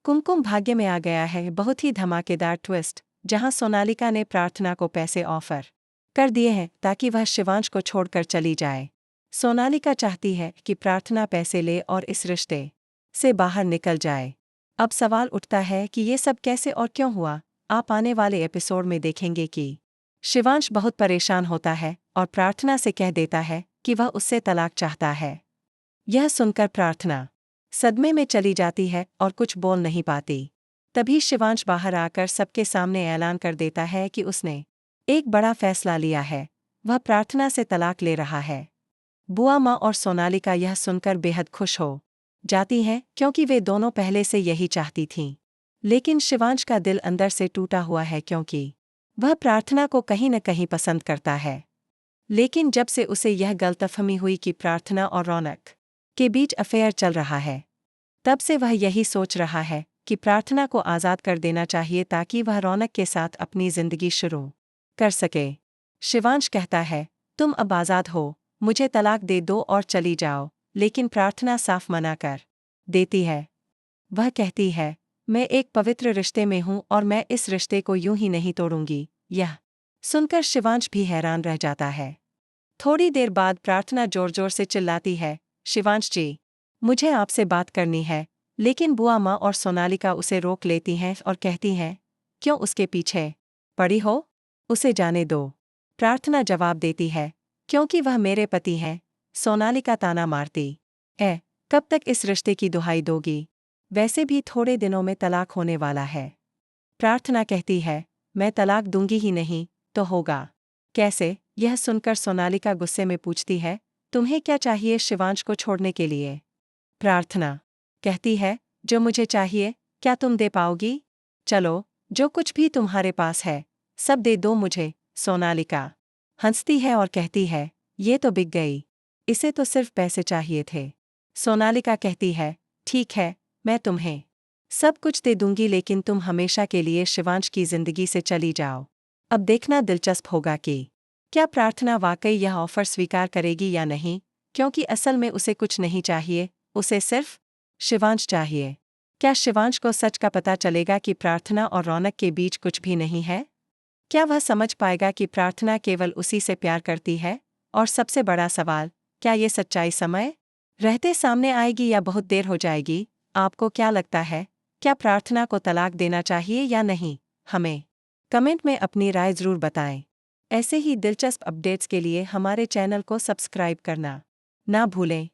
कुमकुम भाग्य में आ गया है बहुत ही धमाकेदार ट्विस्ट, जहां सोनालिका ने प्रार्थना को पैसे ऑफर कर दिए हैं ताकि वह शिवांश को छोड़कर चली जाए। सोनालिका चाहती है कि प्रार्थना पैसे ले और इस रिश्ते से बाहर निकल जाए। अब सवाल उठता है कि ये सब कैसे और क्यों हुआ। आप आने वाले एपिसोड में देखेंगे कि शिवांश बहुत परेशान होता है और प्रार्थना से कह देता है कि वह उससे तलाक चाहता है। यह सुनकर प्रार्थना सदमे में चली जाती है और कुछ बोल नहीं पाती। तभी शिवांश बाहर आकर सबके सामने ऐलान कर देता है कि उसने एक बड़ा फैसला लिया है, वह प्रार्थना से तलाक ले रहा है। बुआ माँ और सोनालिका यह सुनकर बेहद खुश हो जाती हैं क्योंकि वे दोनों पहले से यही चाहती थीं। लेकिन शिवांश का दिल अंदर से टूटा हुआ है क्योंकि वह प्रार्थना को कहीं न कहीं पसंद करता है। लेकिन जब से उसे यह गलतफहमी हुई कि प्रार्थना और रौनक के बीच अफेयर चल रहा है, तब से वह यही सोच रहा है कि प्रार्थना को आज़ाद कर देना चाहिए ताकि वह रौनक के साथ अपनी जिंदगी शुरू कर सके। शिवांश कहता है, तुम अब आज़ाद हो, मुझे तलाक दे दो और चली जाओ। लेकिन प्रार्थना साफ मना कर देती है। वह कहती है, मैं एक पवित्र रिश्ते में हूँ और मैं इस रिश्ते को यूं ही नहीं तोड़ूंगी। यह सुनकर शिवांश भी हैरान रह जाता है। थोड़ी देर बाद प्रार्थना जोर जोर से चिल्लाती है, शिवांश जी, मुझे आपसे बात करनी है। लेकिन बुआ माँ और सोनालिका उसे रोक लेती हैं और कहती हैं, क्यों उसके पीछे पड़ी हो, उसे जाने दो। प्रार्थना जवाब देती है, क्योंकि वह मेरे पति हैं। सोनालिका ताना मारती है, कब तक इस रिश्ते की दुहाई दोगी, वैसे भी थोड़े दिनों में तलाक होने वाला है। प्रार्थना कहती है, मैं तलाक दूंगी ही नहीं तो होगा कैसे। यह सुनकर सोनालिका गुस्से में पूछती है, तुम्हें क्या चाहिए शिवांश को छोड़ने के लिए। प्रार्थना कहती है, जो मुझे चाहिए क्या तुम दे पाओगी। चलो, जो कुछ भी तुम्हारे पास है सब दे दो मुझे। सोनालिका हंसती है और कहती है, ये तो बिक गई, इसे तो सिर्फ पैसे चाहिए थे। सोनालिका कहती है, ठीक है, मैं तुम्हें सब कुछ दे दूंगी लेकिन तुम हमेशा के लिए शिवांश की जिंदगी से चली जाओ। अब देखना दिलचस्प होगा कि क्या प्रार्थना वाकई यह ऑफर स्वीकार करेगी या नहीं, क्योंकि असल में उसे कुछ नहीं चाहिए, उसे सिर्फ शिवांश चाहिए। क्या शिवांश को सच का पता चलेगा कि प्रार्थना और रौनक के बीच कुछ भी नहीं है? क्या वह समझ पाएगा कि प्रार्थना केवल उसी से प्यार करती है? और सबसे बड़ा सवाल, क्या ये सच्चाई समय रहते सामने आएगी या बहुत देर हो जाएगी? आपको क्या लगता है, क्या प्रार्थना को तलाक देना चाहिए या नहीं? हमें कमेंट में अपनी राय जरूर बताएं। ऐसे ही दिलचस्प अपडेट्स के लिए हमारे चैनल को सब्सक्राइब करना ना भूलें।